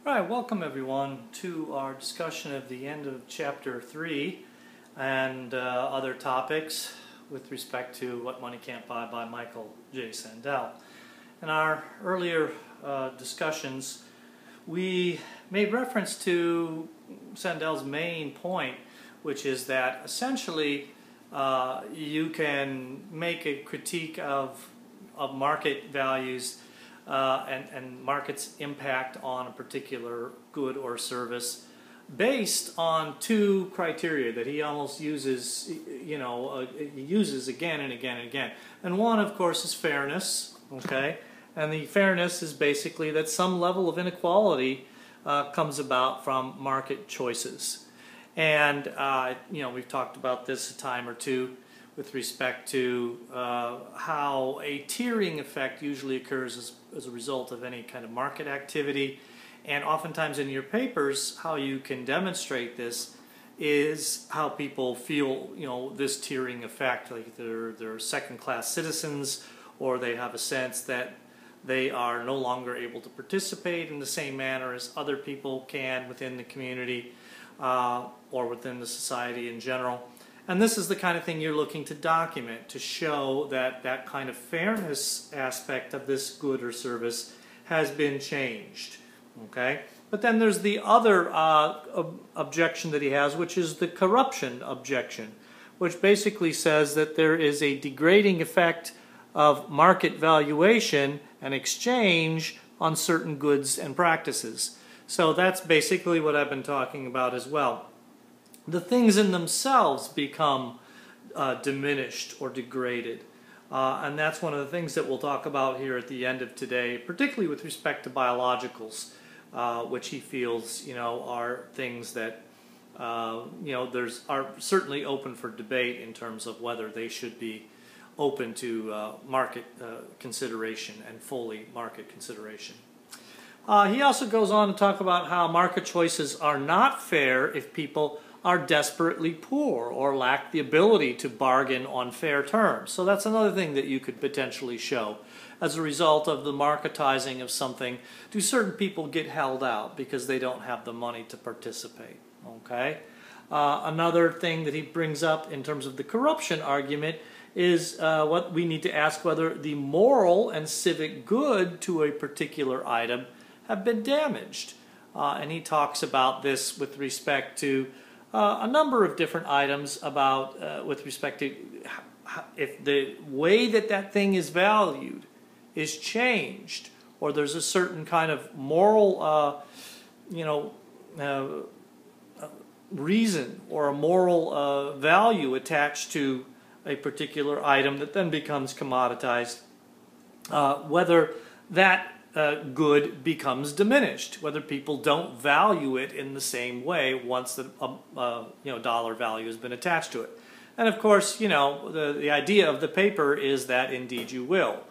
All right, welcome everyone to our discussion of the end of Chapter 3 and other topics with respect to What Money Can't Buy by Michael J. Sandel. In our earlier discussions, we made reference to Sandel's main point, which is that essentially you can make a critique of market values and market's impact on a particular good or service based on two criteria that he almost uses, he uses again and again and again. And one, of course, is fairness, okay? And the fairness is basically that some level of inequality comes about from market choices. And, we've talked about this a time or two with respect to how a tiering effect usually occurs as a result of any kind of market activity. And oftentimes in your papers, how you can demonstrate this is how people feel, this tiering effect, like they're second-class citizens, or they have a sense that they are no longer able to participate in the same manner as other people can within the community or within the society in general. And this is the kind of thing you're looking to document, to show that that kind of fairness aspect of this good or service has been changed. Okay? But then there's the other objection that he has, which is the corruption objection, which basically says that there is a degrading effect of market valuation and exchange on certain goods and practices. So that's basically what I've been talking about as well. The things in themselves become diminished or degraded. And that's one of the things that we'll talk about here at the end of today, particularly with respect to biologicals, which he feels, are things that, are certainly open for debate in terms of whether they should be open to market consideration and fully market consideration. He also goes on to talk about how market choices are not fair if people are desperately poor or lack the ability to bargain on fair terms. So that's another thing that you could potentially show. As a result of the marketizing of something, do certain people get held out because they don't have the money to participate? Okay. Another thing that he brings up in terms of the corruption argument is what we need to ask, whether the moral and civic good to a particular item have been damaged. And he talks about this with respect to a number of different items about with respect to if the way that that thing is valued is changed, or there's a certain kind of moral reason or a moral value attached to a particular item that then becomes commoditized, whether that good becomes diminished, whether people don't value it in the same way once the dollar value has been attached to it. And of course, the idea of the paper is that indeed you will.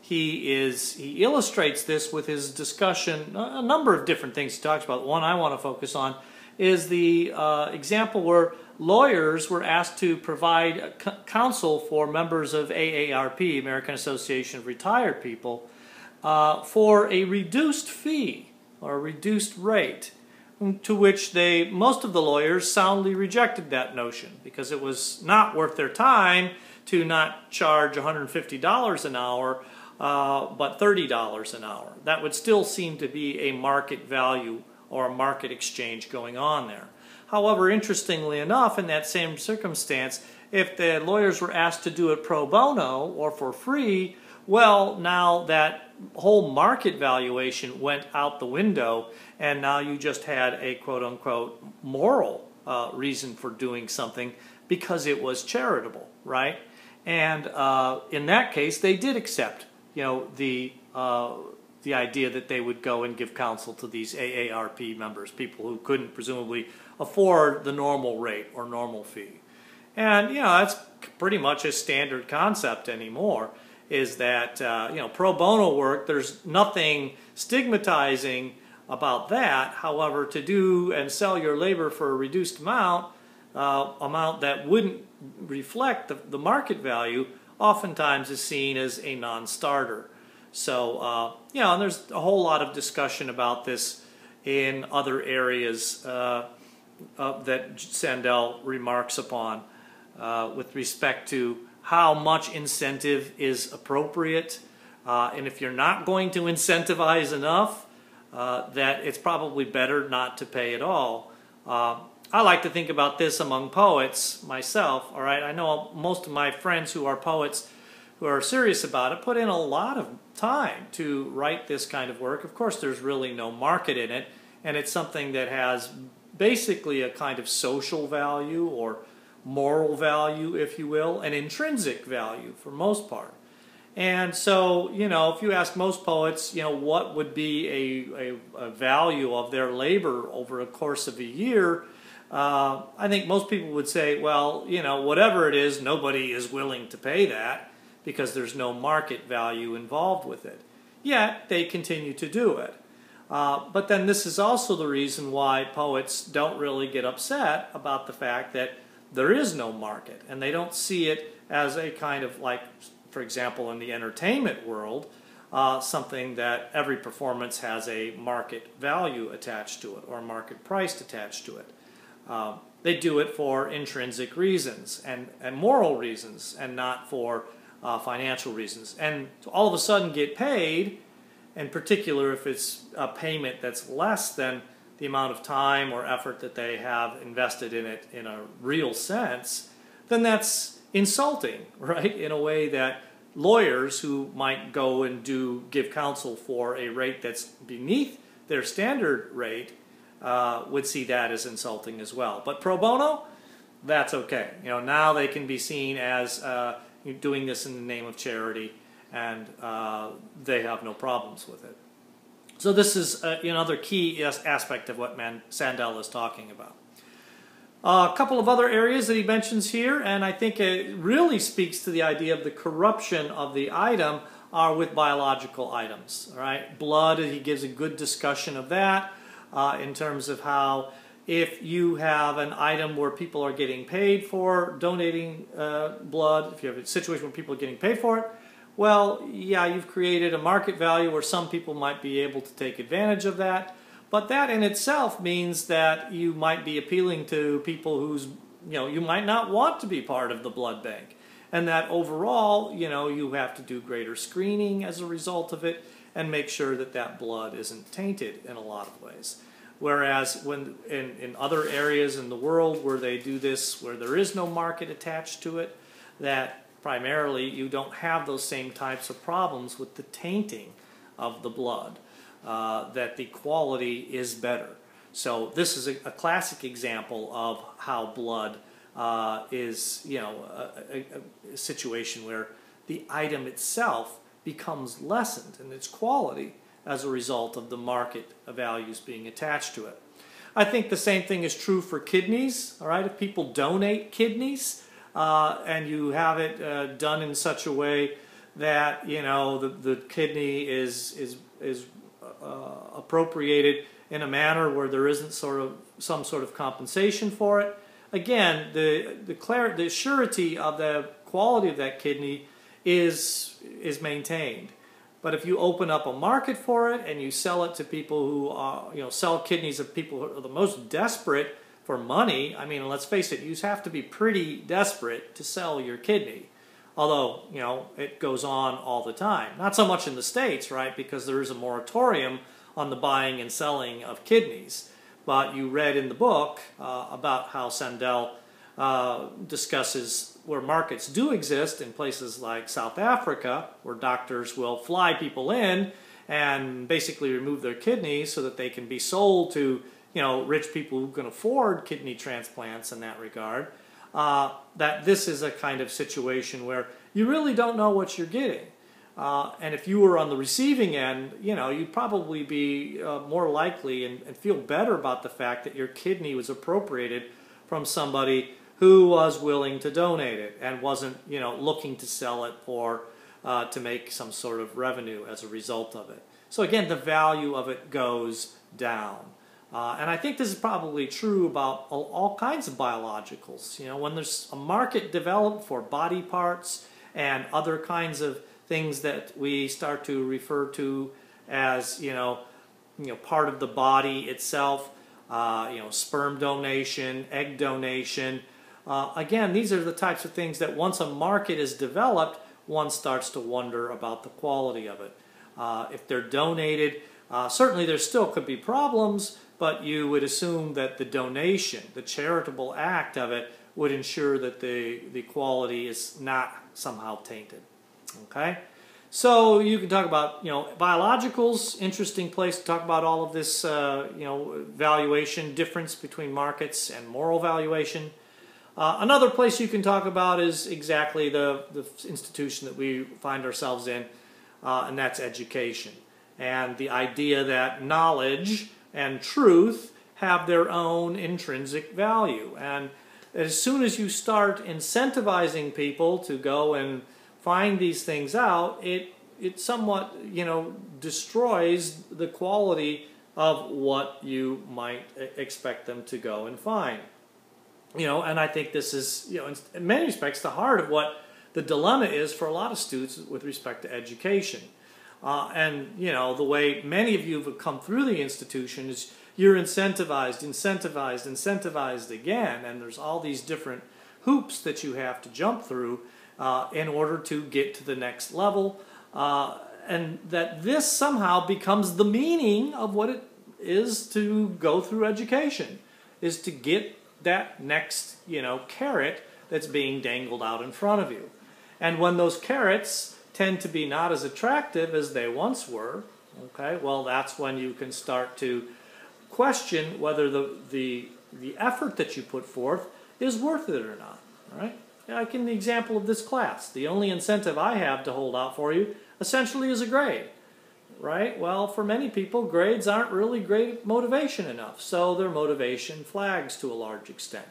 He illustrates this with his discussion, a number of different things he talks about. One I want to focus on is the example where lawyers were asked to provide counsel for members of AARP, American Association of Retired People, for a reduced fee or a reduced rate, to which most of the lawyers soundly rejected that notion because it was not worth their time to not charge $150 an hour but $30 an hour. That would still seem to be a market value or a market exchange going on there. However, interestingly enough, in that same circumstance, if the lawyers were asked to do it pro bono or for free, well, now that whole market valuation went out the window, and now you just had a quote-unquote moral reason for doing something because it was charitable, right? And in that case, they did accept, the idea that they would go and give counsel to these AARP members, people who couldn't presumably afford the normal rate or normal fee. And, that's pretty much a standard concept anymore, is that, pro bono work, there's nothing stigmatizing about that. However, to do and sell your labor for a reduced amount that wouldn't reflect the market value, oftentimes is seen as a non-starter. So, and there's a whole lot of discussion about this in other areas that Sandel remarks upon with respect to how much incentive is appropriate. And if you're not going to incentivize enough, that it's probably better not to pay at all. I like to think about this among poets myself, all right? I know most of my friends who are poets who are serious about it put in a lot of time to write this kind of work. Of course, there's really no market in it, and it's something that has basically a kind of social value or moral value, if you will, an intrinsic value for most part. And so, if you ask most poets, what would be a value of their labor over a course of a year, I think most people would say, well, whatever it is, nobody is willing to pay that because there's no market value involved with it. Yet, they continue to do it. But then this is also the reason why poets don't really get upset about the fact that there is no market, and they don't see it as a kind of like, for example, in the entertainment world, something that every performance has a market value attached to it or a market price attached to it. They do it for intrinsic reasons and moral reasons and not for financial reasons. And to all of a sudden get paid, in particular if it's a payment that's less than the amount of time or effort that they have invested in it in a real sense, then that's insulting, right? In a way that lawyers who might go and give counsel for a rate that's beneath their standard rate would see that as insulting as well. But pro bono, that's okay. Now they can be seen as doing this in the name of charity, and they have no problems with it. So this is another key aspect of what Sandel is talking about. A couple of other areas that he mentions here, and I think it really speaks to the idea of the corruption of the item, are with biological items. All right, blood, he gives a good discussion of that in terms of how if you have an item where people are getting paid for donating blood, if you have a situation where people are getting paid for it, well, yeah, you've created a market value where some people might be able to take advantage of that. But that in itself means that you might be appealing to people who's, you might not want to be part of the blood bank. And that overall, you have to do greater screening as a result of it and make sure that that blood isn't tainted in a lot of ways. Whereas when in other areas in the world where they do this, where there is no market attached to it, that primarily you don't have those same types of problems with the tainting of the blood. That the quality is better. So this is a classic example of how blood is, a situation where the item itself becomes lessened in its quality as a result of the market values being attached to it. I think the same thing is true for kidneys. All right, if people donate kidneys and you have it done in such a way that the kidney is appropriated in a manner where there isn't some sort of compensation for it. Again, the surety of the quality of that kidney is maintained. But if you open up a market for it and you sell it to people who sell kidneys of people who are the most desperate for money, I mean, let's face it, you have to be pretty desperate to sell your kidney. Although, it goes on all the time. Not so much in the States, right, because there is a moratorium on the buying and selling of kidneys. But you read in the book about how Sandel discusses where markets do exist in places like South Africa, where doctors will fly people in and basically remove their kidneys so that they can be sold to, rich people who can afford kidney transplants in that regard. That this is a kind of situation where you really don't know what you're getting. And if you were on the receiving end, you'd probably be more likely and feel better about the fact that your kidney was appropriated from somebody who was willing to donate it and wasn't, looking to sell it or to make some sort of revenue as a result of it. So again, the value of it goes down. And I think this is probably true about all kinds of biologicals. When there's a market developed for body parts and other kinds of things that we start to refer to as, part of the body itself, sperm donation, egg donation. Again, these are the types of things that once a market is developed, one starts to wonder about the quality of it. If they're donated, certainly there still could be problems, but you would assume that the donation, the charitable act of it, would ensure that the quality is not somehow tainted. Okay? So you can talk about, biologicals, interesting place to talk about all of this, valuation difference between markets and moral valuation. Another place you can talk about is exactly the institution that we find ourselves in, and that's education. And the idea that knowledge and truth have their own intrinsic value. And as soon as you start incentivizing people to go and find these things out, it somewhat, destroys the quality of what you might expect them to go and find. And I think this is, in many respects, the heart of what the dilemma is for a lot of students with respect to education. And, the way many of you have come through the institution is you're incentivized again, and there's all these different hoops that you have to jump through in order to get to the next level, and that this somehow becomes the meaning of what it is to go through education, is to get that next, carrot that's being dangled out in front of you. And when those carrots tend to be not as attractive as they once were, okay, well, that's when you can start to question whether the effort that you put forth is worth it or not, right? Like in the example of this class, the only incentive I have to hold out for you essentially is a grade, right? Well, for many people, grades aren't really great motivation enough, so their motivation flags to a large extent.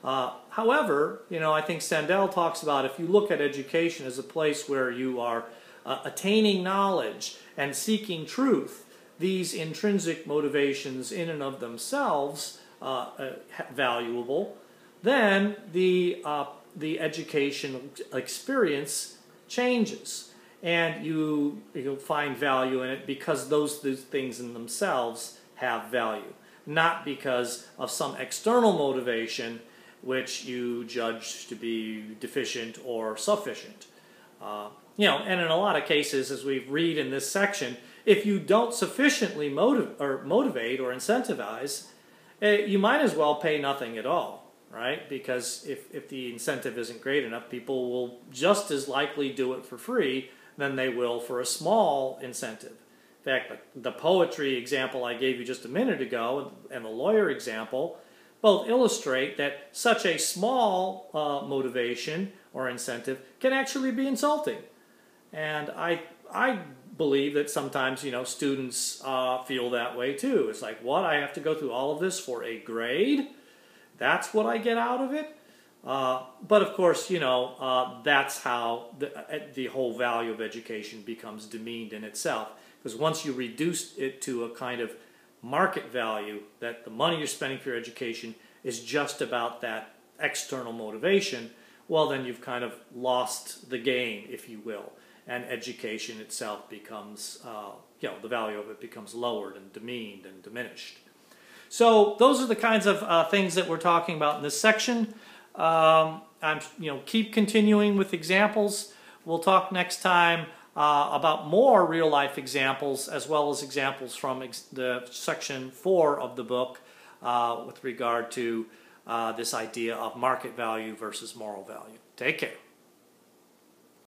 However, I think Sandel talks about if you look at education as a place where you are attaining knowledge and seeking truth, these intrinsic motivations in and of themselves valuable, then the education experience changes, and you'll find value in it because those things in themselves have value, not because of some external motivation which you judge to be deficient or sufficient. And in a lot of cases, as we read in this section, if you don't sufficiently motivate or incentivize, you might as well pay nothing at all, right? Because if the incentive isn't great enough, people will just as likely do it for free than they will for a small incentive. In fact, the poetry example I gave you just a minute ago and the lawyer example both illustrate that such a small motivation or incentive can actually be insulting. And I believe that sometimes, students feel that way too. It's like, what? I have to go through all of this for a grade? That's what I get out of it? But of course, that's how the whole value of education becomes demeaned in itself. Because once you reduce it to a kind of market value, that the money you're spending for your education is just about that external motivation, well, then you've kind of lost the game, if you will. And education itself becomes, the value of it becomes lowered and demeaned and diminished. So those are the kinds of things that we're talking about in this section. Keep continuing with examples. We'll talk next time about more real-life examples, as well as examples from the section 4 of the book with regard to this idea of market value versus moral value. Take care.